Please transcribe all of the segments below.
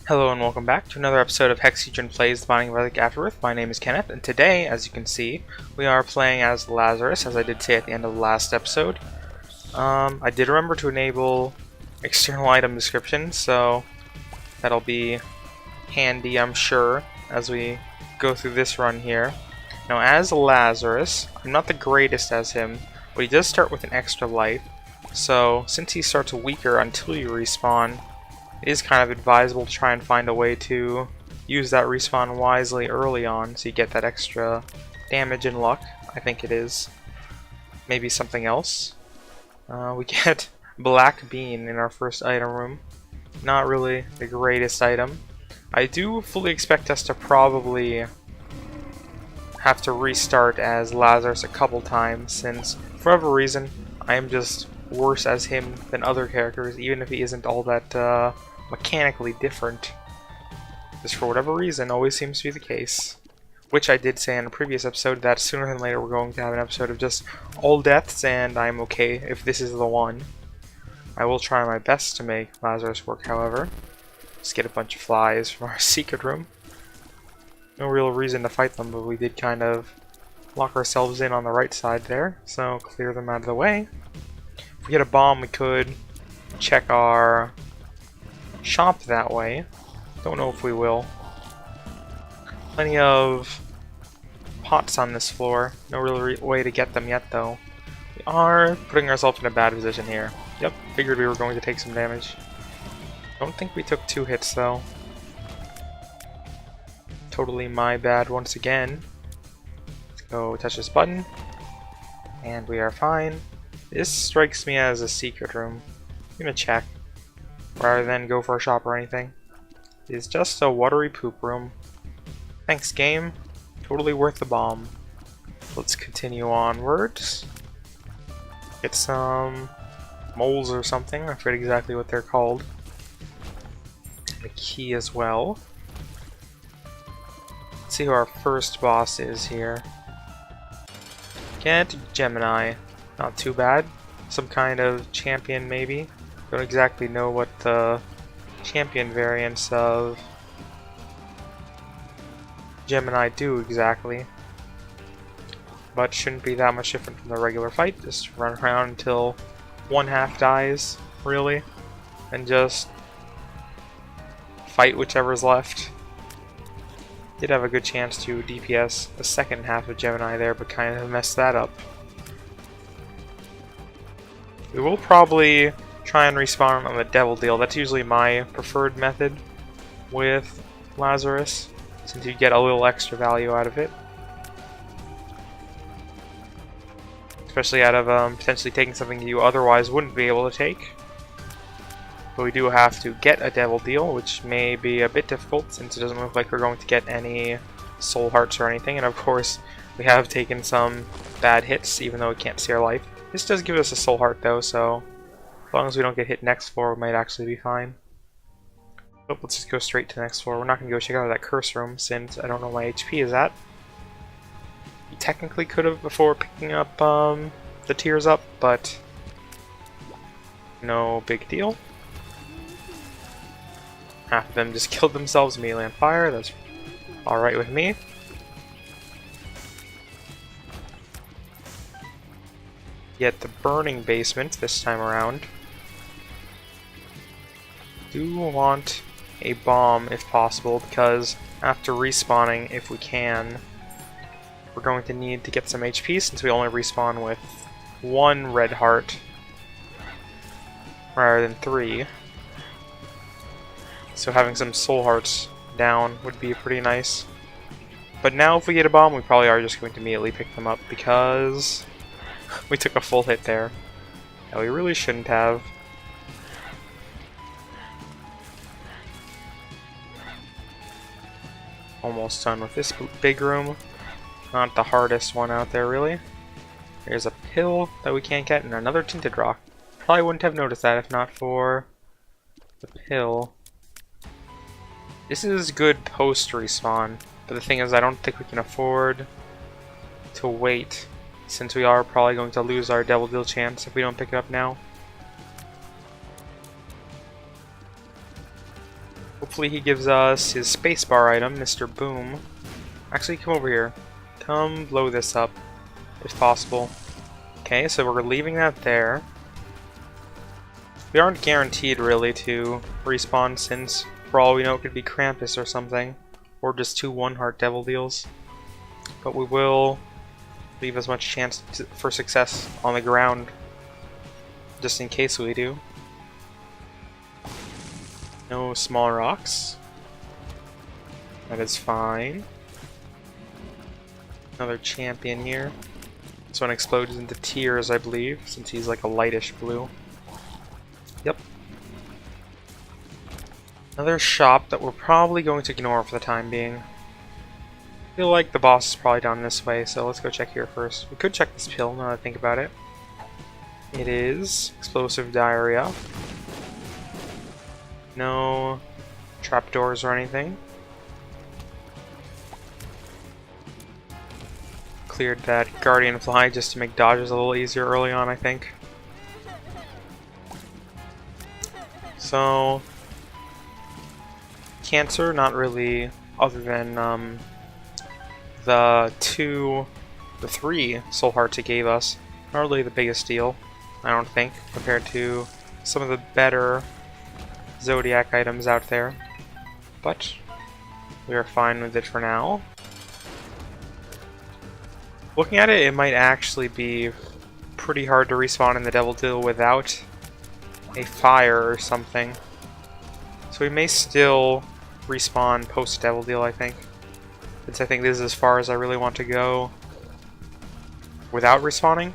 Hello and welcome back to another episode of Hexahedron Plays The Binding of Isaac Afterbirth. My name is Kenneth, and today, as you can see, we are playing as Lazarus, as I did say at the end of the last episode. I did remember to enable external item description, so that'll be handy, I'm sure, as we go through this run here. Now, as Lazarus, I'm not the greatest as him, but he does start with an extra life, so since he starts weaker until you respawn, it is kind of advisable to try and find a way to use that respawn wisely early on so you get that extra damage and luck. I think it is. Maybe something else. We get Black Bean in our first item room. Not really the greatest item. I do fully expect us to probably have to restart as Lazarus a couple times, since for whatever reason I am just worse as him than other characters, even if he isn't all that mechanically different. Just for whatever reason always seems to be the case. Which I did say in a previous episode that sooner than later we're going to have an episode of just all deaths, and I'm okay if this is the one. I will try my best to make Lazarus work, however. Just get a bunch of flies from our secret room. No real reason to fight them, but we did kind of lock ourselves in on the right side there, so clear them out of the way. If we get a bomb, we could check our shop that way. Don't know if we will. Plenty of pots on this floor. No real way to get them yet, though. We are putting ourselves in a bad position here. Yep, figured we were going to take some damage. Don't think we took 2 hits, though. Totally my bad once again. Let's go touch this button. And we are fine. This strikes me as a secret room. I'm gonna check, rather than go for a shop or anything. It's just a watery poop room. Thanks, game. Totally worth the bomb. Let's continue onwards. Get some moles or something. I forget exactly what they're called. And a key as well. Let's see who our first boss is here. Get Gemini. Not too bad. Some kind of champion, maybe. Don't exactly know what the champion variants of Gemini do exactly. But shouldn't be that much different from the regular fight. Just run around until one half dies, really. And just fight whichever's left. Did have a good chance to DPS the second half of Gemini there, but kind of messed that up. We will probably try and respawn on the Devil Deal. That's usually my preferred method with Lazarus, since you get a little extra value out of it. Especially out of potentially taking something you otherwise wouldn't be able to take. But we do have to get a Devil Deal, which may be a bit difficult since it doesn't look like we're going to get any soul hearts or anything. And of course, we have taken some bad hits, even though we can't see our life. This does give us a soul heart though, so as long as we don't get hit next floor, we might actually be fine. But let's just go straight to the next floor. We're not going to go check out that curse room since I don't know what my HP is at. We technically could have before picking up the tears up, but no big deal. Half of them just killed themselves immediately on fire. That's alright with me. Get the burning basement this time around. Do want a bomb if possible, because after respawning, if we can, we're going to need to get some HP since we only respawn with 1 red heart rather than 3. So having some soul hearts down would be pretty nice. But now if we get a bomb, we probably are just going to immediately pick them up because we took a full hit there. Yeah, we really shouldn't have. Almost done with this big room. Not the hardest one out there, really. There's a pill that we can't get and another tinted rock. Probably wouldn't have noticed that if not for the pill. This is good post respawn, but the thing is I don't think we can afford to wait, since we are probably going to lose our Devil Deal chance if we don't pick it up now. Hopefully he gives us his spacebar item, Mr. Boom. Actually, come over here. Come blow this up, if possible. Okay, so we're leaving that there. We aren't guaranteed, really, to respawn, since, for all we know, it could be Krampus or something. Or just 2 1-heart devil deals. But we will leave as much chance for success on the ground, just in case we do. No small rocks. That is fine. Another champion here. This one explodes into tears, I believe, since he's like a lightish blue. Yep. Another shop that we're probably going to ignore for the time being. I feel like the boss is probably down this way, so let's go check here first. We could check this pill now that I think about it. It is explosive diarrhea. No trapdoors or anything. Cleared that guardian fly just to make dodges a little easier early on, I think. So cancer, not really, other than the 3 soul hearts it gave us. Not really the biggest deal, I don't think, compared to some of the better Zodiac items out there. But we are fine with it for now. Looking at it, it might actually be pretty hard to respawn in the Devil Deal without a fire or something. So we may still respawn post Devil Deal, I think. Since I think this is as far as I really want to go without respawning.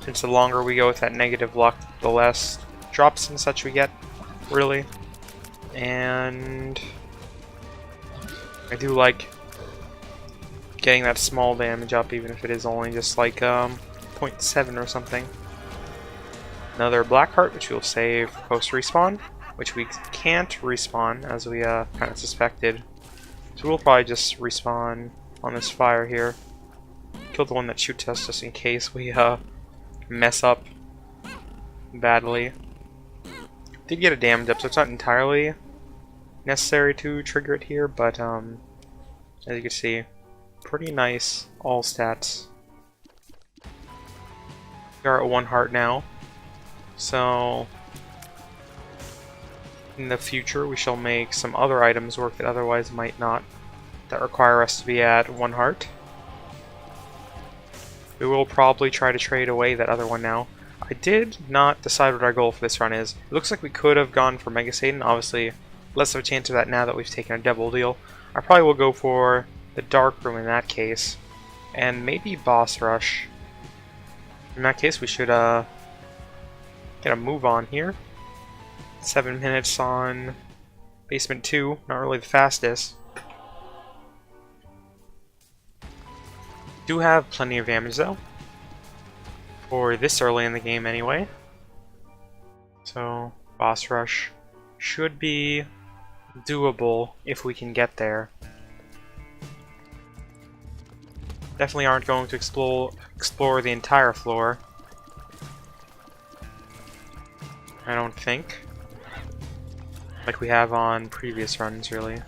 Since the longer we go with that negative luck, the less drops and such we get, really. And I do like getting that small damage up, even if it is only just like 0.7 or something. Another black heart, which we'll save post respawn, which we can't respawn as we kind of suspected. So we'll probably just respawn on this fire here. Kill the one that shoots us just in case we mess up badly. Did get a damage up, so it's not entirely necessary to trigger it here, but as you can see, pretty nice all stats. We are at 1 heart now, so in the future we shall make some other items work that otherwise might not, that require us to be at 1 heart. We will probably try to trade away that other one now. I did not decide what our goal for this run is. It looks like we could have gone for Mega Satan, obviously less of a chance of that now that we've taken a Devil Deal. I probably will go for the Dark Room in that case, and maybe Boss Rush. In that case we should get a move on here. 7 minutes on Basement 2, not really the fastest. Do have plenty of damage though, for this early in the game anyway. So Boss Rush should be doable if we can get there. Definitely aren't going to explore the entire floor, I don't think, like we have on previous runs, really.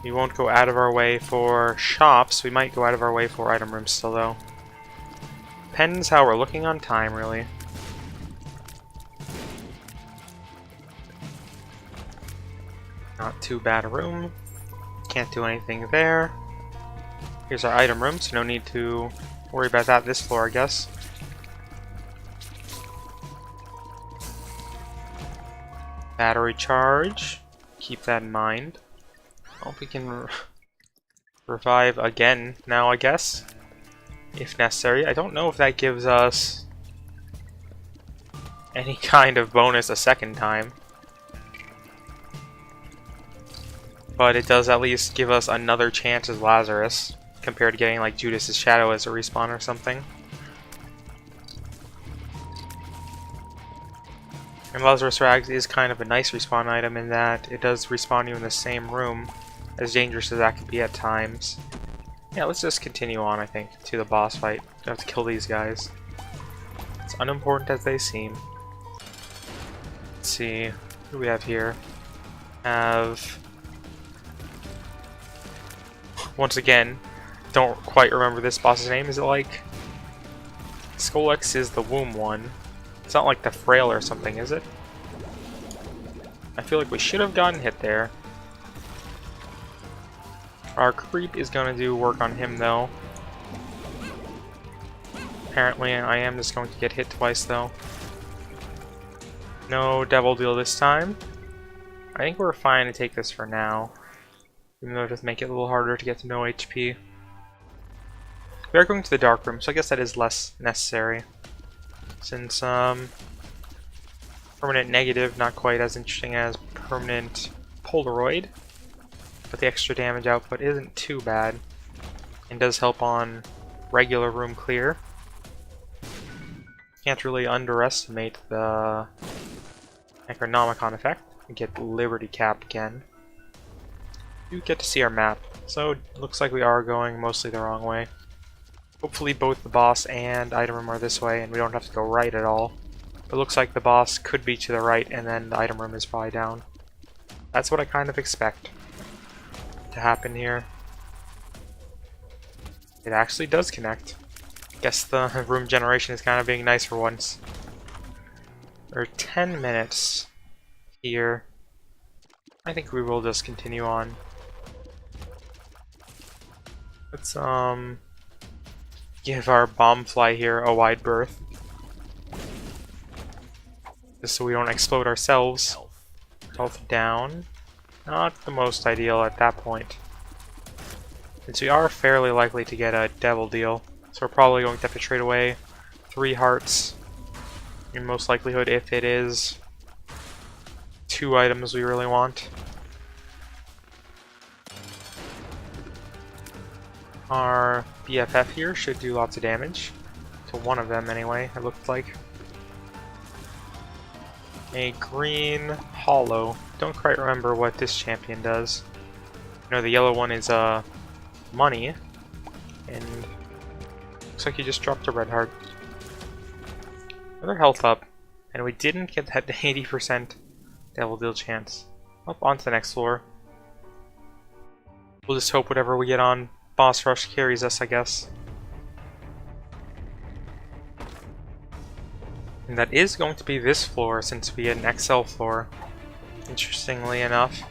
We won't go out of our way for shops. We might go out of our way for item rooms still, though. Depends how we're looking on time, really. Not too bad a room. Can't do anything there. Here's our item room, so no need to worry about that this floor, I guess. Battery charge. Keep that in mind. Hope we can revive again now, I guess, if necessary. I don't know if that gives us any kind of bonus a second time, but it does at least give us another chance as Lazarus, compared to getting like Judas's Shadow as a respawn or something. And Lazarus Rags is kind of a nice respawn item in that it does respawn you in the same room, as dangerous as that could be at times. Yeah, let's just continue on, I think, to the boss fight. I have to kill these guys. as unimportant as they seem. Let's see, what do we have here? Once again, don't quite remember this boss's name. Is it like... Skolex is the womb one. It's not like the frail or something, is it? I feel like we should have gotten hit there. Our creep is gonna do work on him though. Apparently I am just going to get hit twice though. No devil deal this time. I think we're fine to take this for now. Even though it does make it a little harder to get to no HP. We are going to the dark room, so I guess that is less necessary. Since permanent negative, not quite as interesting as permanent Polaroid. But the extra damage output isn't too bad. And does help on regular room clear. Can't really underestimate the Necronomicon effect. We get Liberty Cap again. You get to see our map, so it looks like we are going mostly the wrong way. Hopefully both the boss and item room are this way, and we don't have to go right at all. It looks like the boss could be to the right, and then the item room is probably down. That's what I kind of expect to happen here. It actually does connect. Guess the room generation is kind of being nice for once. There are 10 minutes here. I think we will just continue on. Let's give our bomb fly here a wide berth. Just so we don't explode ourselves. Health down. Not the most ideal at that point. Since we are fairly likely to get a devil deal, so we're probably going to have to trade away 3 hearts. In most likelihood, if it is 2 items we really want. Our BFF here should do lots of damage. To one of them anyway, it looked like. A green hollow. Don't quite remember what this champion does. You know, the yellow one is money. And looks like he just dropped a red heart. Another health up. And we didn't get that 80% devil deal chance. Up onto the next floor. We'll just hope whatever we get on boss rush carries us, I guess. And that is going to be this floor, since we get an XL floor. Interestingly enough.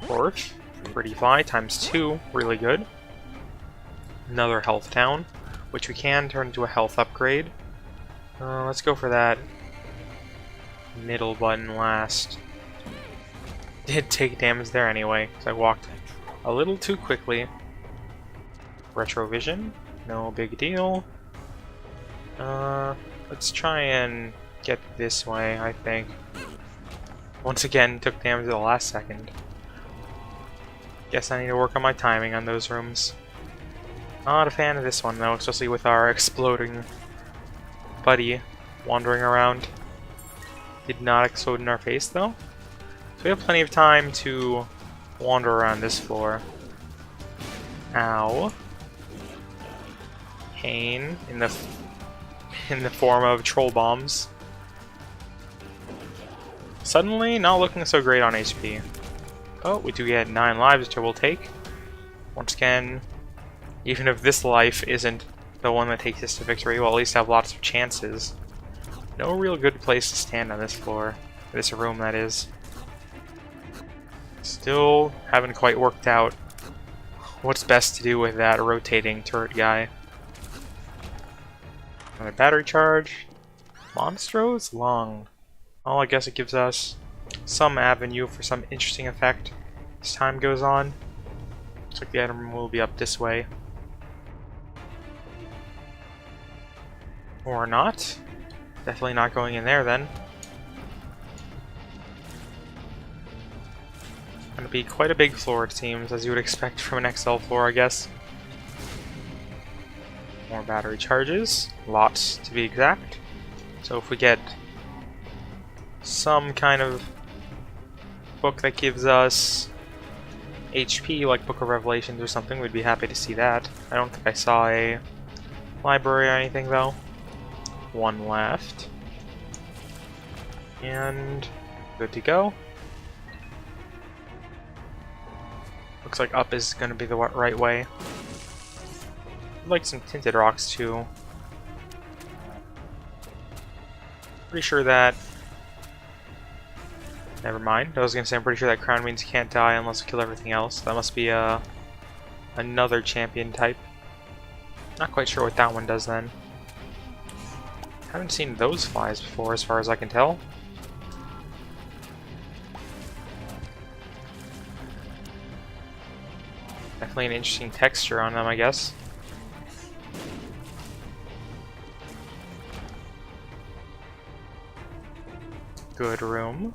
Fourth, pretty fly, ×2, really good. Another health down, which we can turn into a health upgrade. Let's go for that middle button last. Did take damage there anyway, because I walked a little too quickly. Retrovision, no big deal. Let's try and get this way, I think. Once again, took damage at the last second. Guess I need to work on my timing on those rooms. Not a fan of this one though, especially with our exploding buddy wandering around. Did not explode in our face though. So we have plenty of time to wander around this floor. Ow. Pain in the form of troll bombs. Suddenly not looking so great on HP. Oh, we do get 9 lives, which I will take. Once again, even if this life isn't the one that takes us to victory, we'll at least have lots of chances. No real good place to stand on this floor. This room, that is. Still haven't quite worked out what's best to do with that rotating turret guy. Another battery charge. Monstro's Lung. Well, I guess it gives us some avenue for some interesting effect as time goes on. Looks like the item room will be up this way. Or not. Definitely not going in there then. Gonna be quite a big floor, it seems, as you would expect from an XL floor, I guess. More battery charges. Lots, to be exact. So if we get some kind of book that gives us HP, like Book of Revelations or something, we'd be happy to see that. I don't think I saw a library or anything, though. One left. And good to go. Looks like up is going to be the right way. I'd like some tinted rocks too. Pretty sure that... Never mind. I was going to say I'm pretty sure that crown means you can't die unless you kill everything else. That must be another champion type. Not quite sure what that one does then. Haven't seen those flies before as far as I can tell. Definitely an interesting texture on them, I guess. Good room.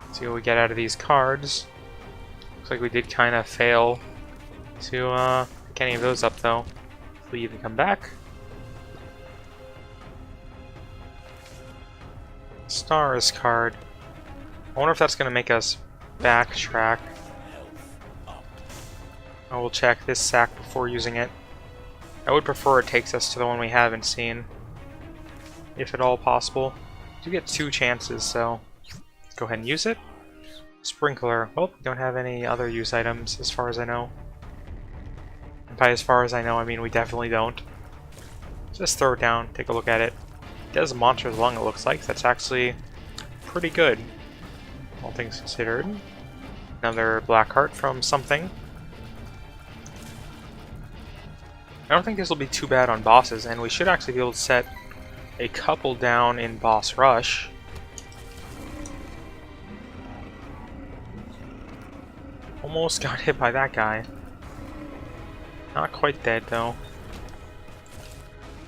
Let's see what we get out of these cards. Looks like we did kind of fail to pick any of those up, though. If we even come back. Stars card. I wonder if that's going to make us backtrack. I will check this sack before using it. I would prefer it takes us to the one we haven't seen, if at all possible. You get 2 chances, so go ahead and use it. Sprinkler. Well, we don't have any other use items as far as I know. And by as far as I know, I mean we definitely don't. Just throw it down, take a look at it. It does a monster's lung, it looks like. That's actually pretty good, all things considered. Another black heart from something. I don't think this will be too bad on bosses, and we should actually be able to set a couple down in boss rush. Almost got hit by that guy. Not quite dead though.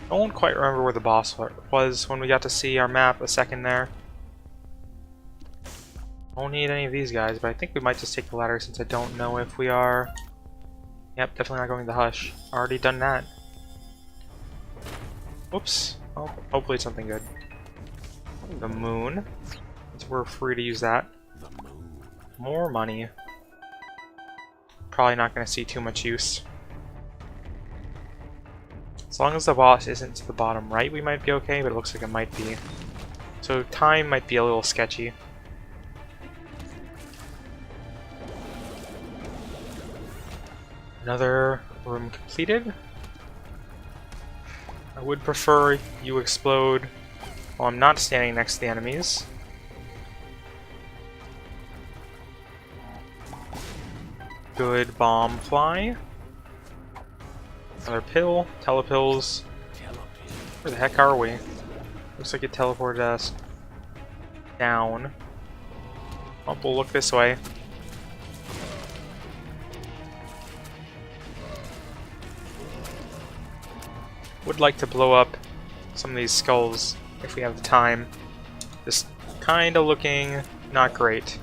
I don't quite remember where the boss was when we got to see our map a second there. Won't need any of these guys, but I think we might just take the ladder since I don't know if we are... Yep, definitely not going to Hush. Already done that. Whoops. Well, hopefully it's something good. The moon. So we're free to use that. More money. Probably not going to see too much use. As long as the boss isn't to the bottom right, we might be okay, but it looks like it might be. So time might be a little sketchy. Another room completed. I would prefer you explode while I'm not standing next to the enemies. Good bomb fly. Another pill. Telepills. Where the heck are we? Looks like it teleported us down. Oh, we'll look this way. Would like to blow up some of these skulls if we have the time. Just kinda looking not great.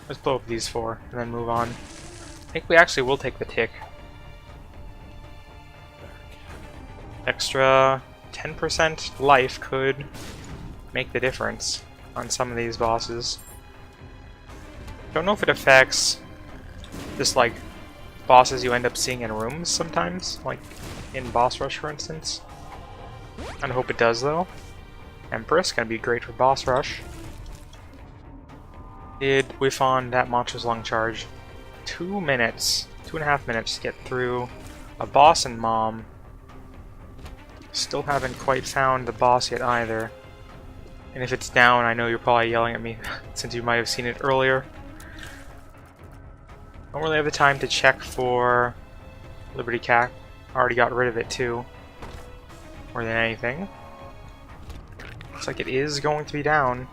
Let's blow up these 4 and then move on. I think we actually will take the tick. Extra 10% life could make the difference on some of these bosses. Don't know if it affects just like bosses you end up seeing in rooms sometimes, like in boss rush for instance. I hope it does though. Empress gonna be great for boss rush. Did whiff on that monster's lung charge. 2 minutes, 2.5 minutes to get through a boss and mom. Still haven't quite found the boss yet either. And if it's down, I know you're probably yelling at me since you might have seen it earlier. Don't really have the time to check for Liberty Cap. Already got rid of it too. More than anything. Looks like it is going to be down.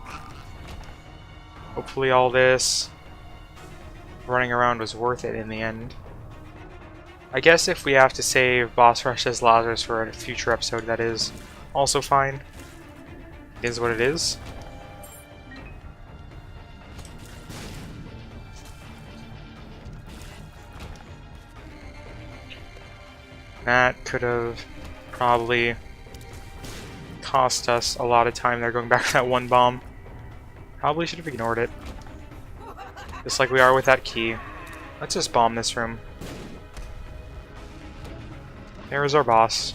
Hopefully all this running around was worth it in the end. I guess if we have to save boss rush as Lazarus for a future episode, that is also fine. It is what it is. That could have probably cost us a lot of time there going back to that one bomb. Probably should have ignored it. Just like we are with that key. Let's just bomb this room. There's our boss.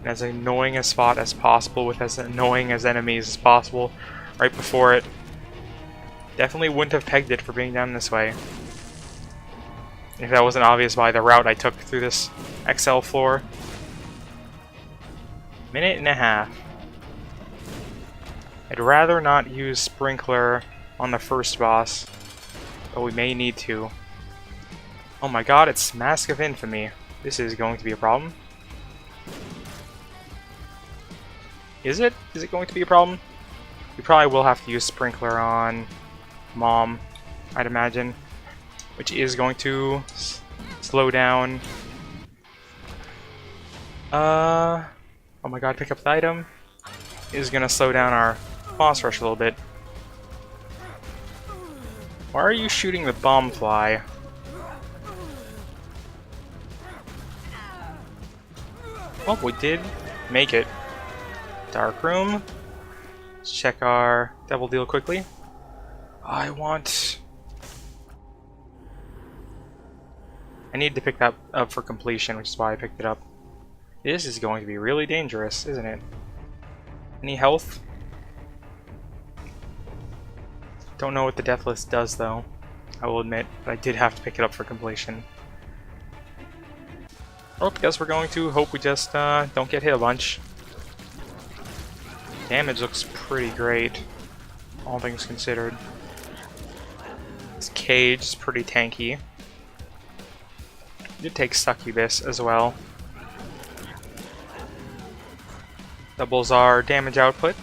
As annoying a spot as possible with as annoying as enemies as possible right before it. Definitely wouldn't have pegged it for being down this way. If that wasn't obvious by the route I took through this XL floor. Minute and a half. I'd rather not use Sprinkler on the first boss, but we may need to. Oh my god, it's Mask of Infamy. This is going to be a problem. Is it? Is it going to be a problem? We probably will have to use Sprinkler on Mom, I'd imagine, which is going to slow down. Oh my god, pick up the item. Is gonna slow down our boss rush a little bit. Why are you shooting the bomb fly? Well, we did make it. Dark room. Let's check our double deal quickly. I need to pick that up for completion, which is why I picked it up. This is going to be really dangerous, isn't it? Any health? Don't know what the death list does, though. I will admit, but I did have to pick it up for completion. Well, I guess we're going to hope we just don't get hit a bunch. Damage looks pretty great, all things considered. This cage is pretty tanky. Did take Succubus as well. Doubles our damage output.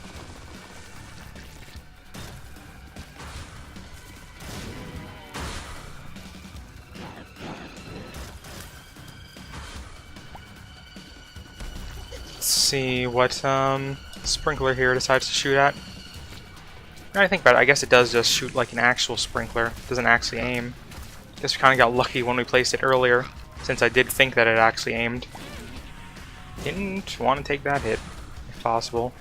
Let's see what Sprinkler here decides to shoot at. Now I think about it, I guess it does just shoot like an actual Sprinkler. It doesn't actually aim. Guess we kind of got lucky when we placed it earlier, since I did think that it actually aimed. Didn't want to take that hit, if possible.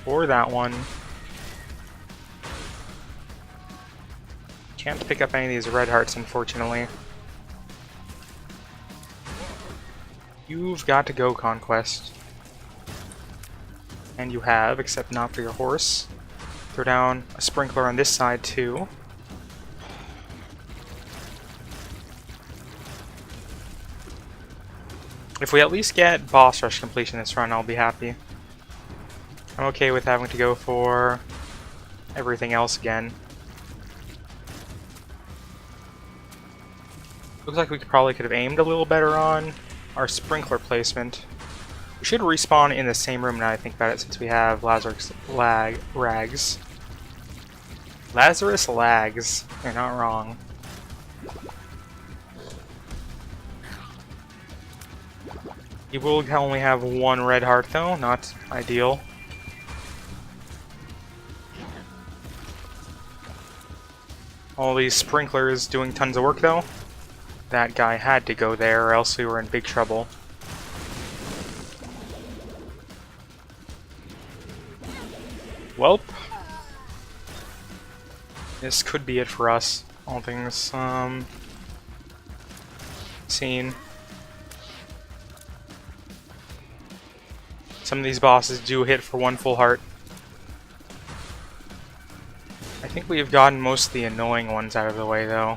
Or that one. Can't pick up any of these red hearts, unfortunately. You've got to go, Conquest. And you have, except not for your horse. Throw down a Sprinkler on this side, too. If we at least get boss rush completion this run, I'll be happy. I'm okay with having to go for everything else again. Looks like we probably could have aimed a little better on our Sprinkler placement. We should respawn in the same room now I think about it, since we have Lazarus rags. Lazarus lags. You're not wrong. You will only have one red heart though, not ideal. All these sprinklers doing tons of work though. That guy had to go there or else we were in big trouble. Welp. This could be it for us. All things seen. Some of these bosses do hit for one full heart. I think we have gotten most of the annoying ones out of the way though.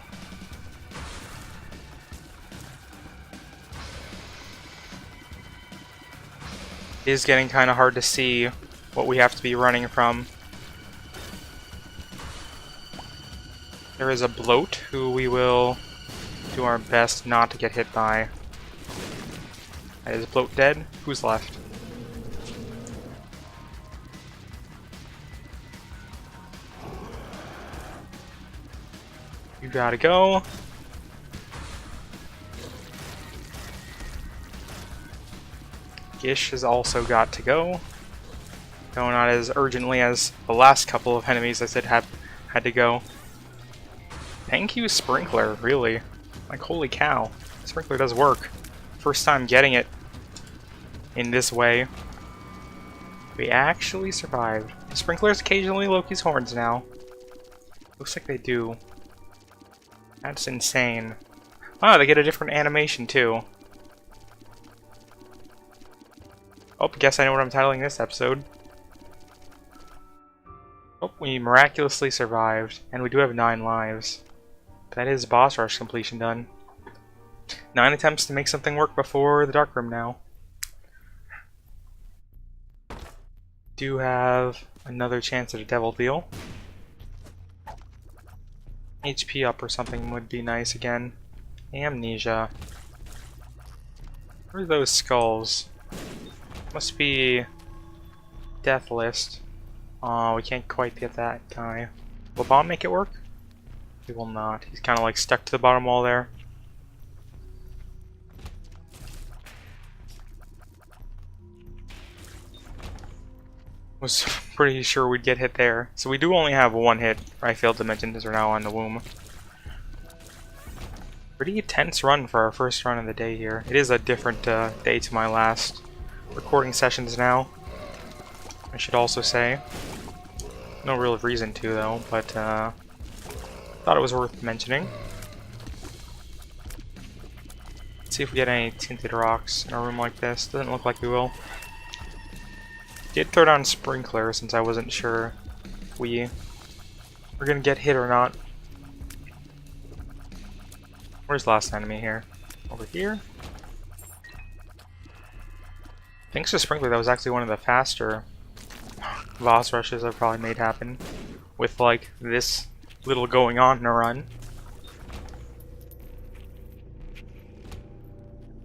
It is getting kind of hard to see what we have to be running from. There is a bloat who we will do our best not to get hit by. Is bloat dead? Who's left? You gotta go. Gish has also got to go. Though not as urgently as the last couple of enemies I said had to go. Thank you, Sprinkler, really. Like, holy cow. Sprinkler does work. First time getting it in this way. We actually survived. Sprinklers occasionally Loki's horns now. Looks like they do. That's insane. Ah, they get a different animation too. Oh, guess I know what I'm titling this episode. Oh, we miraculously survived, and we do have 9 lives. That is boss rush completion done. 9 attempts to make something work before the dark room now. Do have another chance at a devil deal. HP up or something would be nice again. Amnesia. Where are those skulls? Must be death list. Oh, we can't quite get that guy. Will bomb make it work? He will not. He's kind of like stuck to the bottom wall there. Was pretty sure we'd get hit there. So we do only have 1 hit. I failed to mention this are now on the womb. Pretty tense run for our first run of the day here. It is a different day to my last recording sessions now, I should also say. No real reason to though, but thought it was worth mentioning. Let's see if we get any tinted rocks in a room like this. Doesn't look like we will. Did throw down sprinkler since I wasn't sure if we were gonna get hit or not. Where's the last enemy here? Over here? Thanks to sprinkler, that was actually one of the faster boss rushes I've probably made happen. With like this little going on in a run.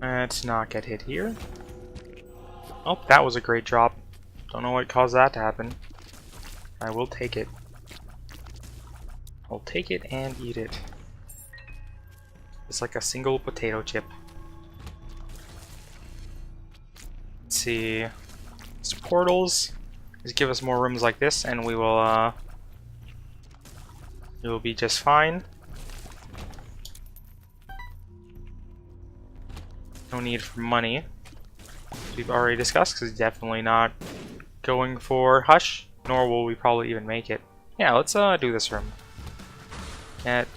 Let's not get hit here. Oh, that was a great drop. Don't know what caused that to happen. I will take it. I'll take it and eat it. It's like a single potato chip. Let's see. Some portals. Just give us more rooms like this and we will be just fine. No need for money. We've already discussed because it's definitely not going for Hush, nor will we probably even make it. Yeah, let's do this room. Get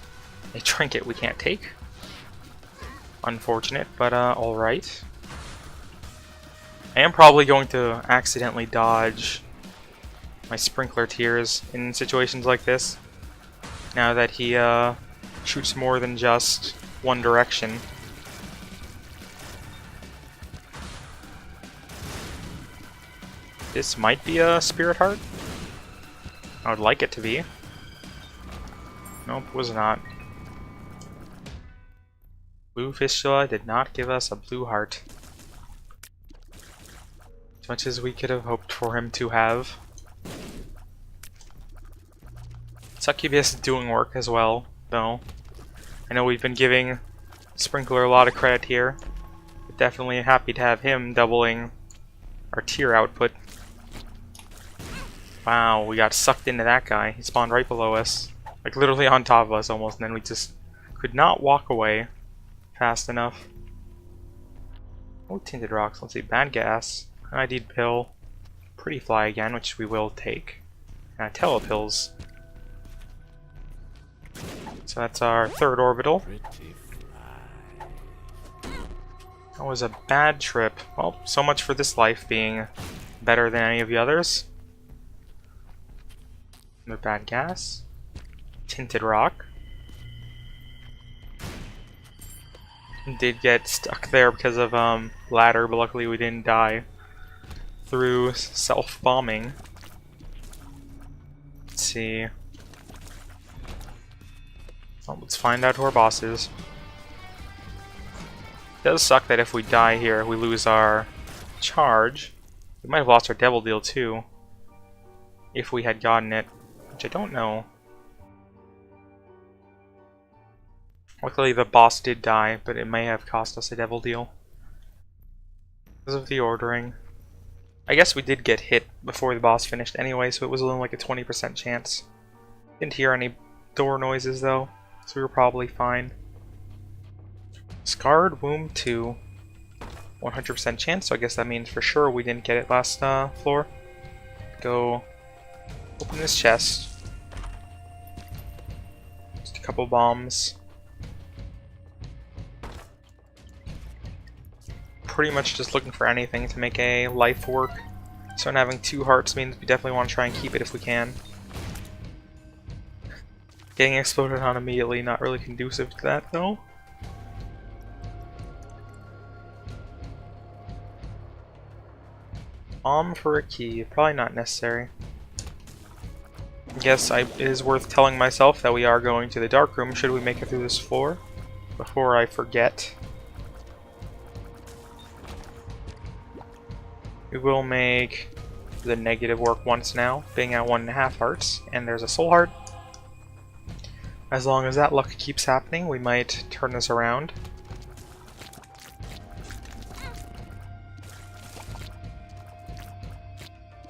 a trinket we can't take. Unfortunate, but alright. I am probably going to accidentally dodge my sprinkler tears in situations like this. Now that he shoots more than just one direction. This might be a spirit heart. I would like it to be. Nope, was not. Blue Fistula did not give us a blue heart. As much as we could have hoped for him to have. Succubus is doing work as well, though. I know we've been giving Sprinkler a lot of credit here. But definitely happy to have him doubling our tier output. Wow, we got sucked into that guy. He spawned right below us. Like literally on top of us almost, and then we just could not walk away fast enough. Oh, tinted rocks. Let's see. Bad gas. ID'd pill. Pretty fly again, which we will take. And telepills. So that's our third orbital. That was a bad trip. Well, so much for this life being better than any of the others. Another bad gas. Tinted rock. Did get stuck there because of ladder, but luckily we didn't die through self-bombing. Let's see. Well, let's find out who our boss is. It does suck that if we die here, we lose our charge. We might have lost our devil deal too, if we had gotten it, which I don't know. Luckily the boss did die, but it may have cost us a devil deal. Because of the ordering. I guess we did get hit before the boss finished anyway, so it was only like a 20% chance. Didn't hear any door noises though, so we were probably fine. Scarred Womb 2. 100% chance, so I guess that means for sure we didn't get it last floor. Go open this chest. Just a couple bombs. pretty much just looking for anything to make a life work. So having 2 hearts means we definitely want to try and keep it if we can. Getting exploded on immediately, not really conducive to that though. Bomb for a key, probably not necessary. I guess it is worth telling myself that we are going to the dark room should we make it through this floor before I forget. We will make the negative work once now, being at 1.5 hearts, and there's a soul heart. As long as that luck keeps happening, we might turn this around.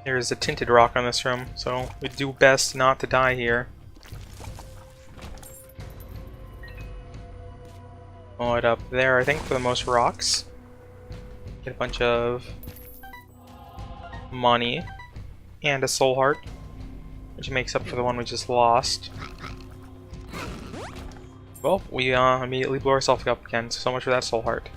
There's a tinted rock on this room, so we do best not to die here. Blow it up there, I think, for the most rocks. Get a bunch of money and a soul heart, which makes up for the one we just lost. Well, we immediately blew ourselves up again, so much for that soul heart.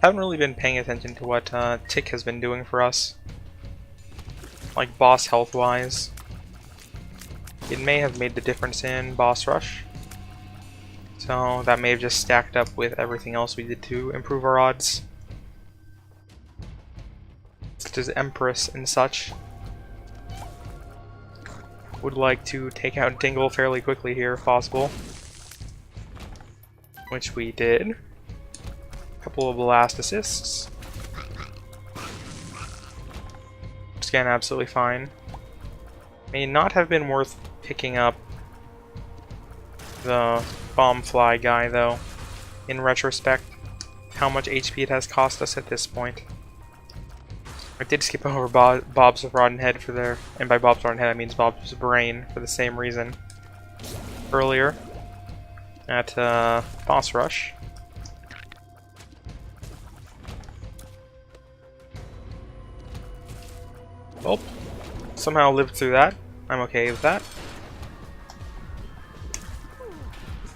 Haven't really been paying attention to what Tick has been doing for us, like boss health wise. It may have made the difference in boss rush, so that may have just stacked up with everything else we did to improve our odds, such as Empress and such. Would like to take out Dingle fairly quickly here if possible, which we did. Couple of blast assists. Just again, absolutely fine. May not have been worth picking up the bomb fly guy though, in retrospect, how much HP it has cost us at this point. I did skip over Bob's rotten head for there, and by Bob's rotten head I mean Bob's brain for the same reason. Earlier at boss rush. Well, somehow lived through that. I'm okay with that.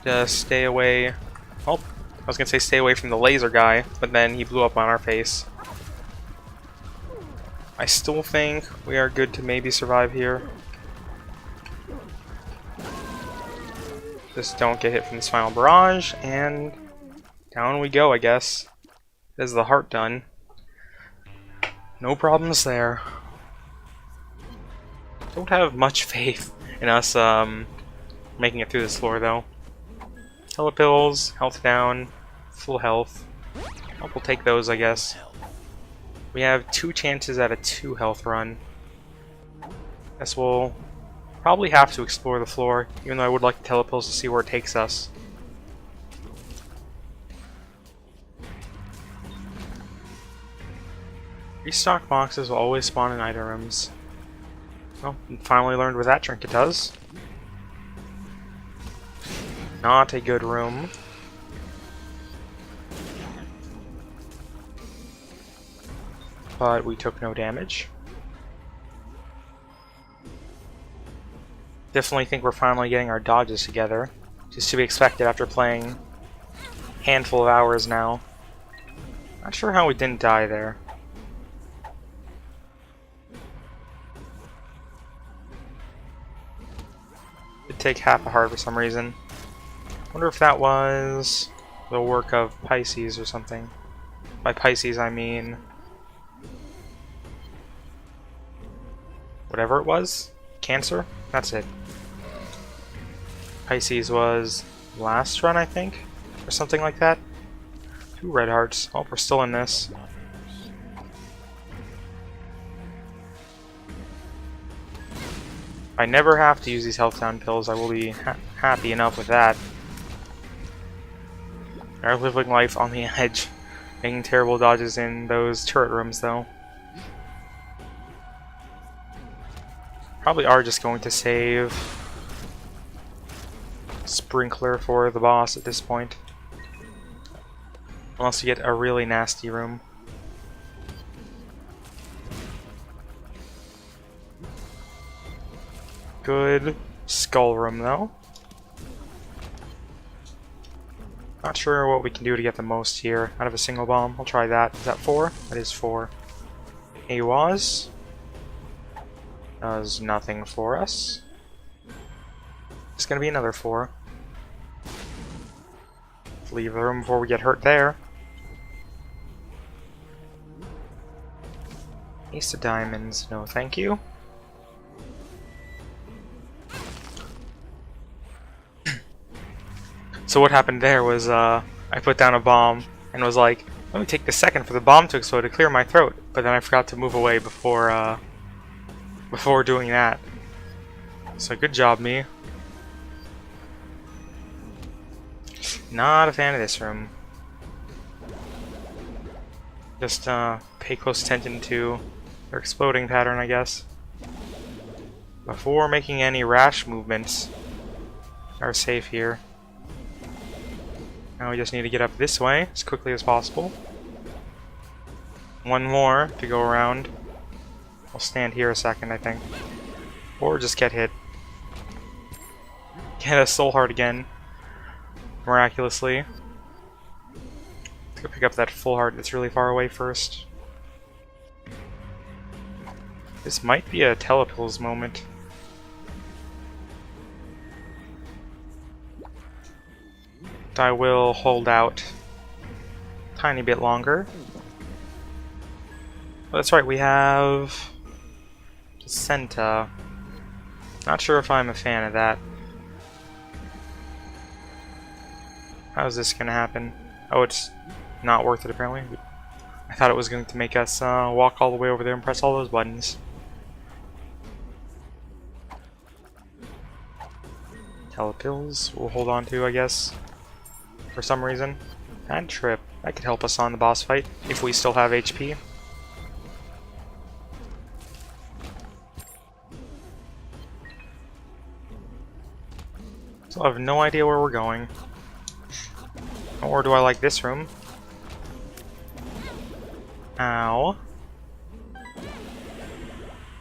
Just stay away. Oh, I was gonna say stay away from the laser guy, but then he blew up on our face. I still think we are good to maybe survive here. Just don't get hit from this final barrage, and down we go, I guess. Is the heart done? No problems there. Don't have much faith in us making it through this floor though. Telepills, health down, full health. Oh, we'll take those, I guess. We have 2 chances at a 2 health run. Guess we'll probably have to explore the floor, even though I would like the telepills to see where it takes us. Restock boxes will always spawn in item rooms. Well, finally learned what that trinket does. Not a good room. But we took no damage. Definitely think we're finally getting our dodges together. Just to be expected after playing a handful of hours now. Not sure how we didn't die there. It'd take half a heart for some reason. Wonder if that was the work of Pisces or something. By Pisces I mean whatever it was. Cancer? That's it. Pisces was last run, I think? Or something like that. 2 red hearts. Oh, we're still in this. If I never have to use these health down pills, I will be happy enough with that. We are living life on the edge. Making terrible dodges in those turret rooms, though. Probably are just going to save Sprinkler for the boss at this point. Unless you get a really nasty room. Good skull room, though. Not sure what we can do to get the most here out of a single bomb. I'll try that. Is that 4? That is 4. AWAS does nothing for us. It's gonna be another 4. Leave the room before we get hurt there. Ace of diamonds, no thank you. So what happened there was I put down a bomb and was like, let me take the second for the bomb to explode to clear my throat, but then I forgot to move away before doing that. So good job, me. Not a fan of this room. Just pay close attention to their exploding pattern, I guess, before making any rash movements. Are safe here. Now we just need to get up this way as quickly as possible. One more to go around. I'll stand here a second, I think. Or just get hit. Get a soul heart again. Miraculously. Let's go pick up that full heart that's really far away first. This might be a telepills moment. I will hold out a tiny bit longer. Oh, that's right, we have Placenta. Not sure if I'm a fan of that. How's this gonna happen? Oh, it's not worth it apparently. I thought it was going to make us walk all the way over there and press all those buttons. Telepills we'll hold on to, I guess, for some reason. And Trip. That could help us on the boss fight if we still have HP. So I have no idea where we're going. Or do I like this room? Ow.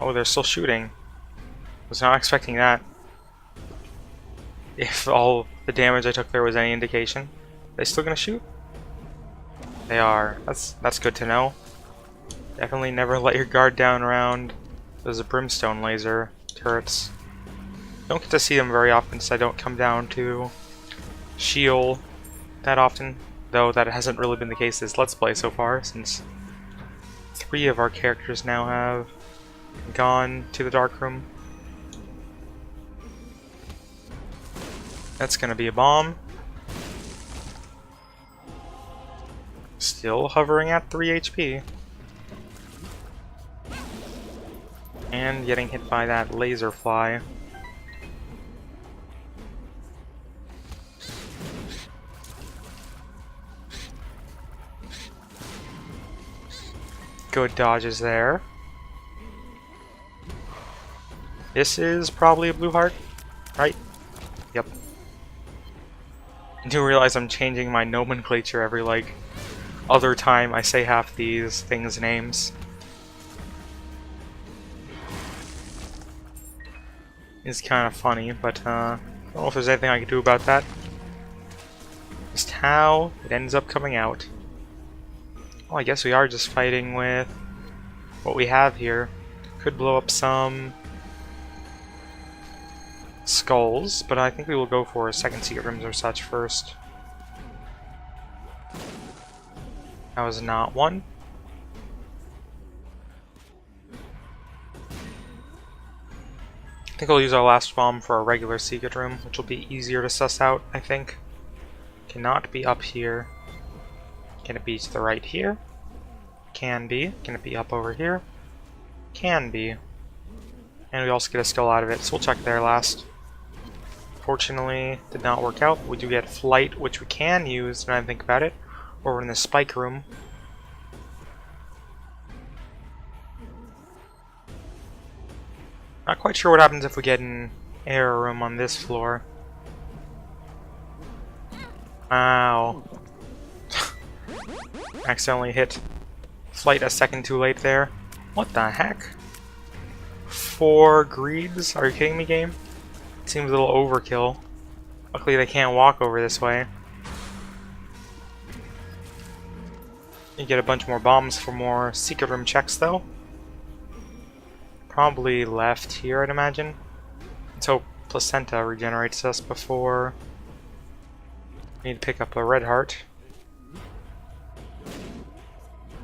Oh, they're still shooting. Was not expecting that. If all the damage I took there was any indication. They still gonna shoot? They are. That's good to know. Definitely never let your guard down around those brimstone laser turrets. Don't get to see them very often, so I don't come down to Shield that often, though that hasn't really been the case this Let's Play so far, since 3 of our characters now have gone to the dark room. That's gonna be a bomb. Still hovering at 3 HP. And getting hit by that laser fly. Good dodges there. This is probably a blue heart, right? Yep. I do realize I'm changing my nomenclature every, like, other time I say half these things' names. It's kind of funny, but I don't know if there's anything I can do about that. Just how it ends up coming out. Well, I guess we are just fighting with what we have here. Could blow up some skulls, but I think we will go for second secret rooms or such first. That was not one. I think we'll use our last bomb for a regular secret room, which will be easier to suss out, I think. Cannot be up here. Can it be to the right here? Can be. Can it be up over here? Can be. And we also get a skull out of it, so we'll check there last. Fortunately, did not work out. We do get flight, which we can use when I think about it, over in the spike room. Not quite sure what happens if we get an air room on this floor. Ow. Accidentally hit flight a second too late there. What the heck? 4 greeds? Are you kidding me, game? It seems a little overkill. Luckily they can't walk over this way. You get a bunch more bombs for more secret room checks, though. Probably left here, I'd imagine. Let's hope Placenta regenerates us before we need to pick up a red heart.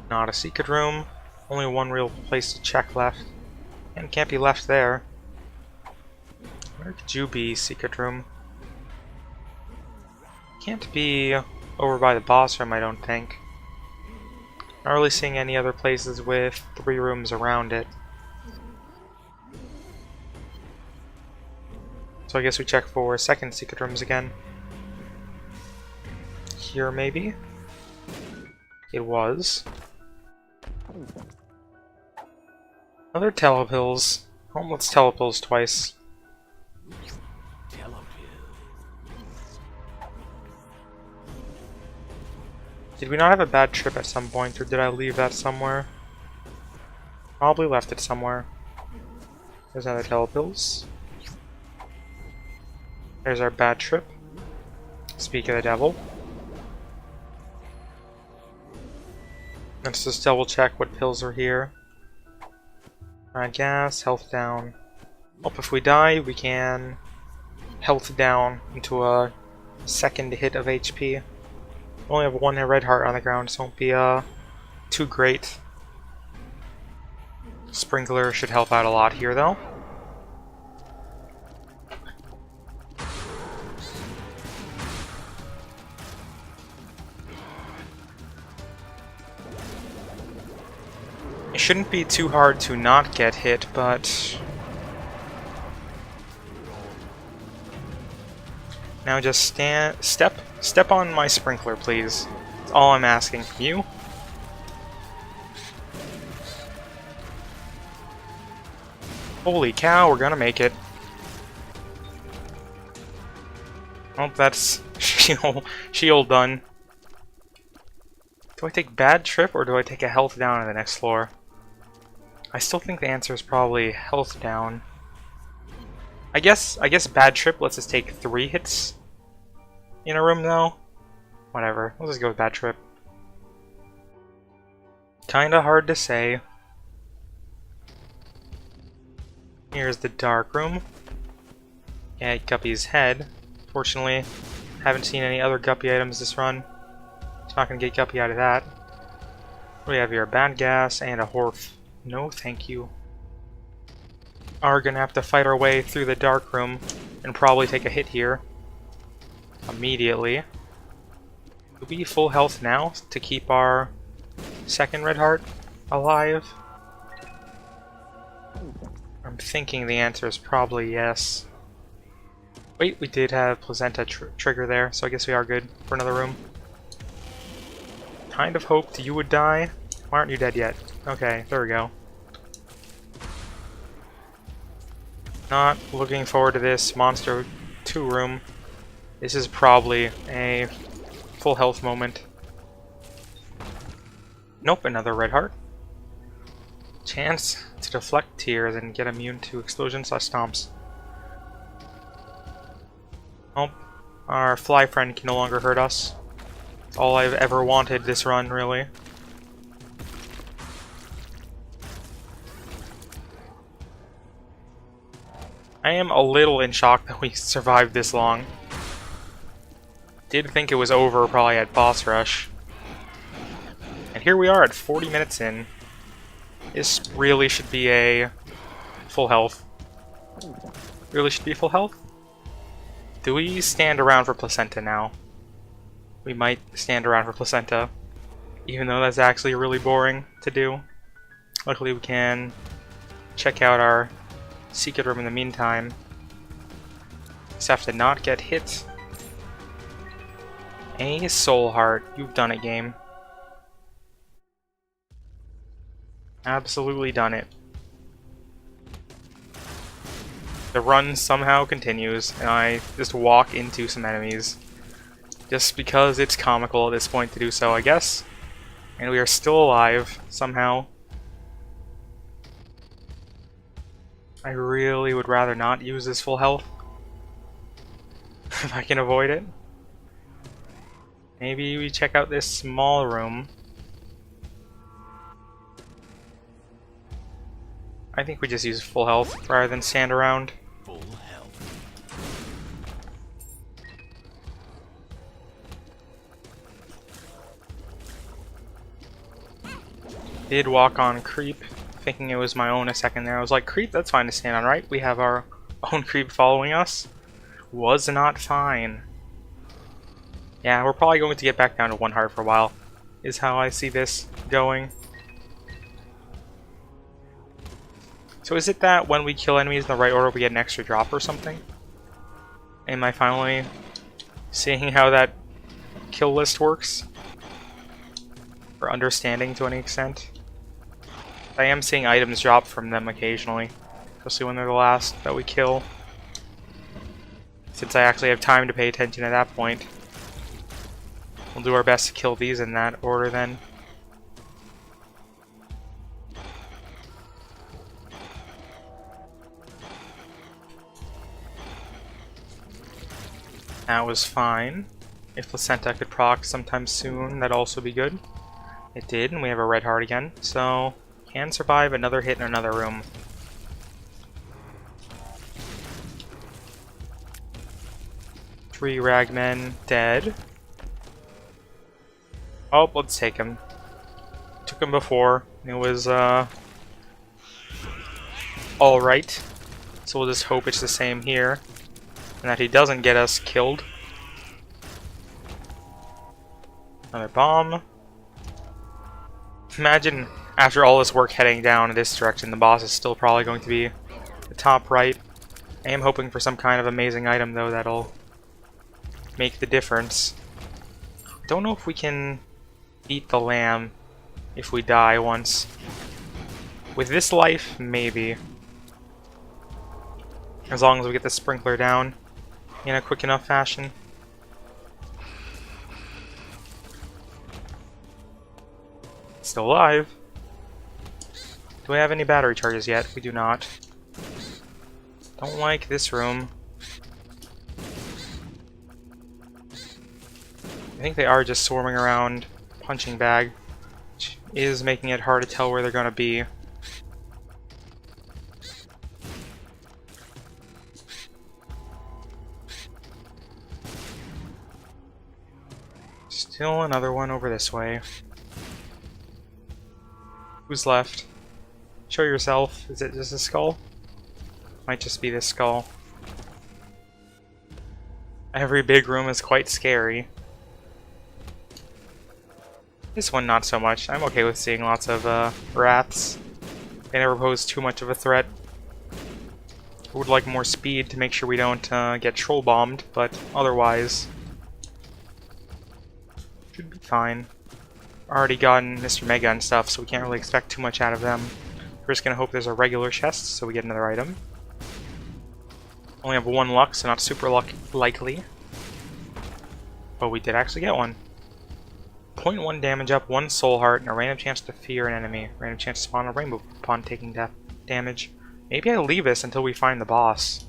Not a secret room. Only one real place to check left. And can't be left there. Where could you be, secret room? Can't be over by the boss room, I don't think. Not really seeing any other places with 3 rooms around it. So I guess we check for second secret rooms again. Here, maybe? It was. Another telepills. Oh, let's telepills twice. Did we not have a bad trip at some point, or did I leave that somewhere? Probably left it somewhere. There's another telepills. There's our bad trip. Speak of the devil. Let's just double check what pills are here. Gas, health down. Oh, if we die, we can health down into a second hit of HP. We only have 1 red heart on the ground, so it won't be too great. Sprinkler should help out a lot here, though. It shouldn't be too hard to not get hit, but now just step on my sprinkler, please. That's all I'm asking from you. Holy cow, we're gonna make it. Oh, that's shield done. Do I take bad trip or do I take a health down on the next floor? I still think the answer is probably health down. I guess bad trip lets us take 3 hits in a room though. Whatever, let's just go with bad trip. Kinda hard to say. Here's the dark room. Yeah, Guppy's head. Fortunately, haven't seen any other Guppy items this run. It's not gonna get Guppy out of that. What do we have here? A bad gas and a Horf. No, thank you. Are gonna have to fight our way through the dark room and probably take a hit here. Immediately. Will we be full health now to keep our second red heart alive? I'm thinking the answer is probably yes. Wait, we did have Placenta trigger there, so I guess we are good for another room. Kind of hoped you would die. Why aren't you dead yet? Okay, there we go. Not looking forward to this Monster 2 room. This is probably a full health moment. Nope, another red heart. Chance to deflect tears and get immune to explosion/stomps. Nope, our fly friend can no longer hurt us. It's all I've ever wanted this run, really. I am a little in shock that we survived this long. Did think it was over probably at boss rush. And here we are at 40 minutes in. This really should be a full health. Really should be full health? Do we stand around for Placenta now? We might stand around for Placenta, even though that's actually really boring to do. Luckily we can check out our secret room in the meantime. Just have to not get hit. A soul heart. You've done it, game. Absolutely done it. The run somehow continues, and I just walk into some enemies. Just because it's comical at this point to do so, I guess. And we are still alive, somehow. I really would rather not use this full health. If I can avoid it. Maybe we check out this small room. I think we just use full health rather than stand around. Full health. Did walk on creep, thinking it was my own a second there. I was like, creep, that's fine to stand on, right? We have our own creep following us. Was not fine. Yeah, we're probably going to get back down to 1 heart for a while, is how I see this going. So is it that when we kill enemies in the right order we get an extra drop or something? Am I finally seeing how that kill list works? Or understanding to any extent? I am seeing items drop from them occasionally, especially when they're the last that we kill. Since I actually have time to pay attention at that point. We'll do our best to kill these in that order then. That was fine. If Placenta could proc sometime soon, that'd also be good. It did, and we have a red heart again, so can survive another hit in another room. Three ragmen dead. Oh, let's take him. Took him before. It was, alright. So we'll just hope it's the same here. And that he doesn't get us killed. Another bomb. Imagine, after all this work heading down in this direction, the boss is still probably going to be the top right. I am hoping for some kind of amazing item, though, that'll make the difference. Don't know if we can eat the lamb if we die once. With this life, maybe. As long as we get the sprinkler down in a quick enough fashion. Still alive. Do we have any battery charges yet? We do not. Don't like this room. I think they are just swarming around punching bag, which is making it hard to tell where they're gonna be. Still another one over this way. Who's left? Show yourself. Is it just a skull? Might just be this skull. Every big room is quite scary. This one not so much. I'm okay with seeing lots of rats. They never pose too much of a threat. I would like more speed to make sure we don't get troll bombed, but otherwise should be fine. Already gotten Mr. Mega and stuff, so we can't really expect too much out of them. We're just gonna hope there's a regular chest, so we get another item. Only have 1 luck, so not super likely. But we did actually get one. 0.1 damage up, 1 soul heart, and a random chance to fear an enemy. Random chance to spawn a rainbow upon taking damage. Maybe I leave this until we find the boss,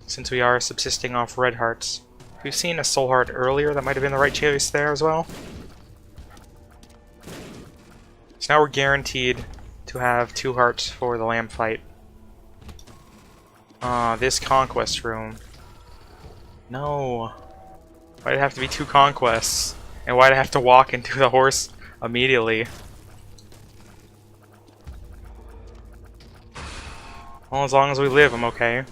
since we are subsisting off red hearts. If we've seen a soul heart earlier, that might have been the right choice there as well. So now we're guaranteed to have 2 hearts for the lamb fight. This conquest room. No. Why'd it have to be 2 conquests? And why'd I have to walk into the horse immediately? Well, as long as we live, I'm okay.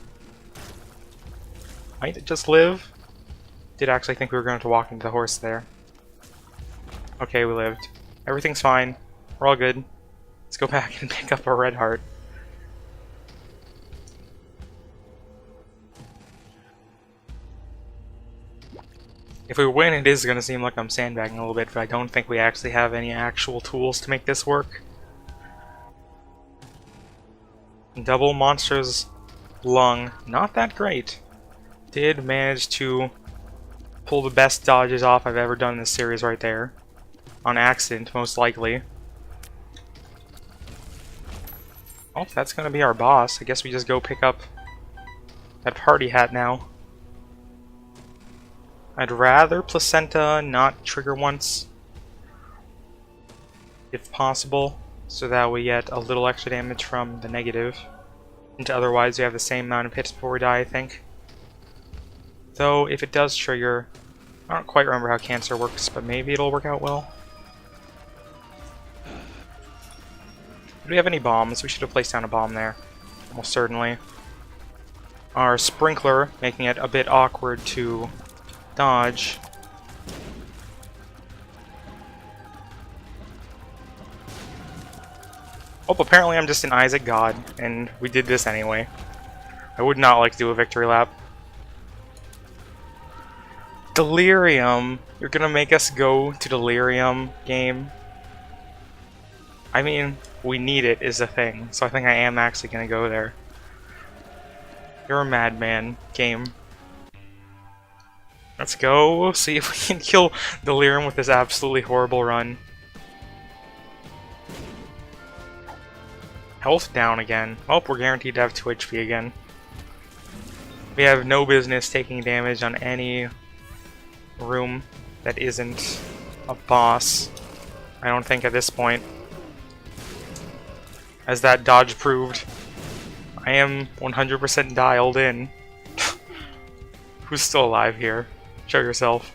Might it just live? Did actually think we were going to walk into the horse there. Okay, we lived. Everything's fine. We're all good. Let's go back and pick up our red heart. If we win, it is going to seem like I'm sandbagging a little bit, but I don't think we actually have any actual tools to make this work. Double monster's lung. Not that great. Did manage to pull the best dodges off I've ever done in this series right there. On accident, most likely. Oh, that's gonna be our boss. I guess we just go pick up that party hat now. I'd rather Placenta not trigger once, if possible, so that we get a little extra damage from the negative. And otherwise we have the same amount of hits before we die, I think. Though, if it does trigger, I don't quite remember how cancer works, but maybe it'll work out well. Do we have any bombs? We should have placed down a bomb there. Almost certainly. Our sprinkler, making it a bit awkward to dodge. Oh, apparently I'm just an Isaac god, and we did this anyway. I would not like to do a victory lap. Delirium! You're gonna make us go to Delirium, game? I mean, we need it is the thing, so I think I am actually gonna go there. You're a madman, game. Let's go see if we can kill Delirium with this absolutely horrible run. Health down again. Oh, we're guaranteed to have 2 HP again. We have no business taking damage on any room that isn't a boss, I don't think at this point. As that dodge proved, I am 100% dialed in. Who's still alive here? Show yourself.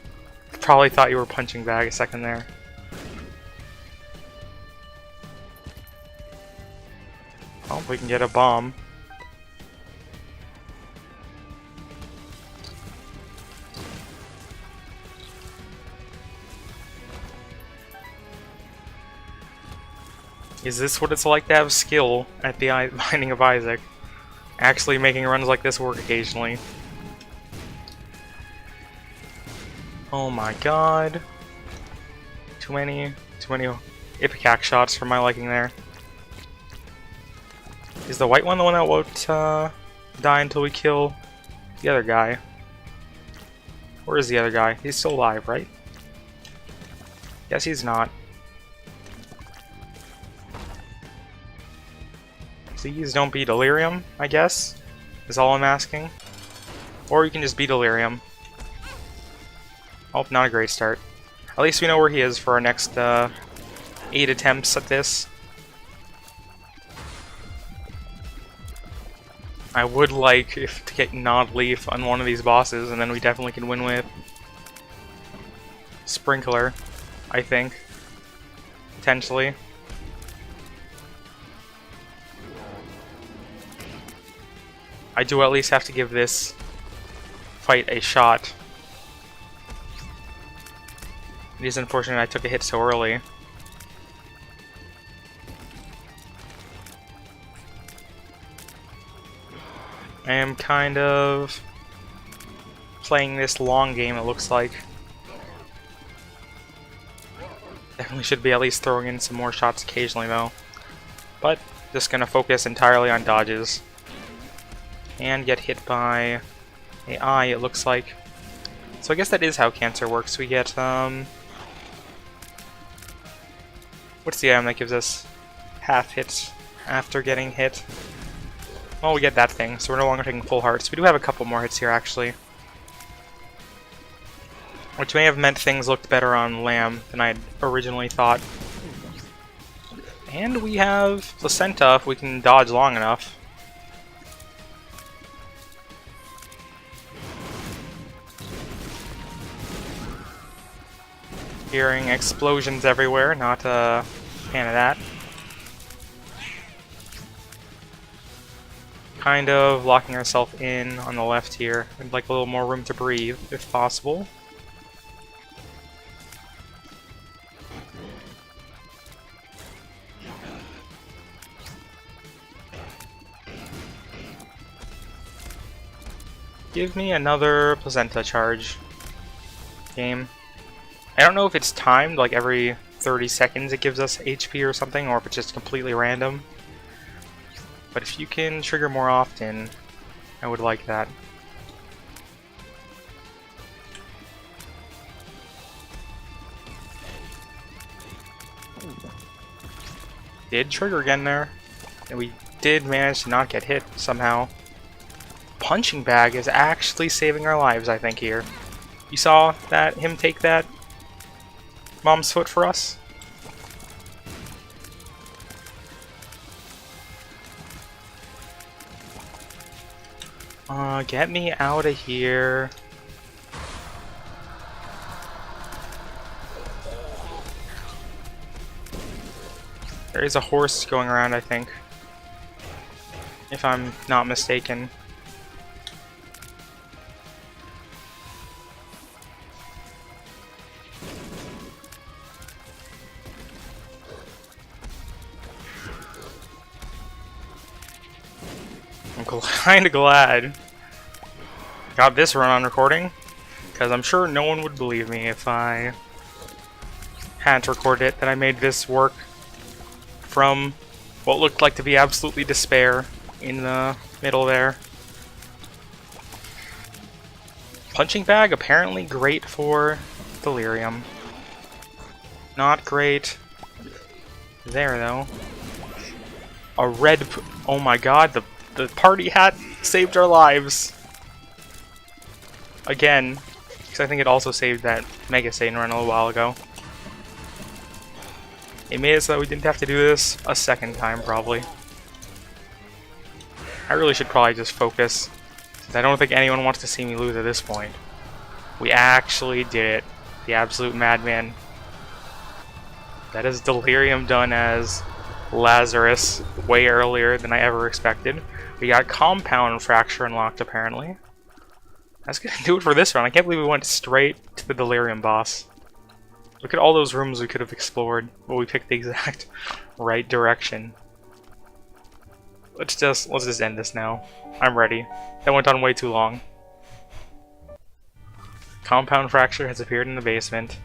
Probably thought you were punching bag a second there. Oh, we can get a bomb. Is this what it's like to have skill at the Binding of Isaac? Actually making runs like this work occasionally. Oh my god. Too many Ipecac shots for my liking there. Is the white one the one that won't die until we kill the other guy? Where is the other guy? He's still alive, right? Guess he's not. Please don't be Delirium, I guess, is all I'm asking. Or you can just be Delirium. Oh, not a great start. At least we know where he is for our next 8 attempts at this. I would like to get Nod Leaf on one of these bosses, and then we definitely can win with Sprinkler, I think. Potentially. I do at least have to give this fight a shot. It is unfortunate I took a hit so early. I am kind of playing this long game, it looks like. Definitely should be at least throwing in some more shots occasionally though. But just gonna focus entirely on dodges. And get hit by an eye, it looks like. So I guess that is how cancer works. We get, what's the item that gives us half hits after getting hit? Well, we get that thing, so we're no longer taking full hearts. We do have a couple more hits here, actually. Which may have meant things looked better on Lamb than I had originally thought. And we have Placenta if we can dodge long enough. Hearing explosions everywhere, not a fan of that. Kind of locking ourselves in on the left here. I'd like a little more room to breathe, if possible. Give me another Placenta charge. Game. I don't know if it's timed, like every 30 seconds it gives us HP or something, or if it's just completely random. But if you can trigger more often, I would like that. Did trigger again there. And we did manage to not get hit somehow. Punching bag is actually saving our lives, I think, here. You saw that him take that mom's foot for us? Get me out of here. There is a horse going around, I think. If I'm not mistaken. I'm kinda glad I got this run on recording, because I'm sure no one would believe me if I hadn't recorded it, that I made this work from what looked like to be absolutely despair in the middle there. Punching bag, apparently great for delirium. Not great there, though. A red... oh my god, the party hat saved our lives. Again, because I think it also saved that Mega Satan run a little while ago. It made it so that we didn't have to do this a second time, probably. I really should probably just focus, since I don't think anyone wants to see me lose at this point. We actually did it. The absolute madman. That is delirium done as Lazarus way earlier than I ever expected. We got compound fracture unlocked, apparently. That's gonna do it for this run. I can't believe we went straight to the delirium boss. Look at all those rooms we could have explored, but we picked the exact right direction. Let's just end this now. I'm ready. That went on way too long. Compound fracture has appeared in the basement.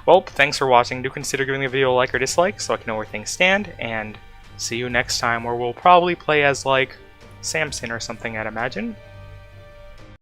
Well, thanks for watching. Do consider giving the video a like or dislike so I can know where things stand, and see you next time, where we'll probably play as, like, Samson or something, I'd imagine.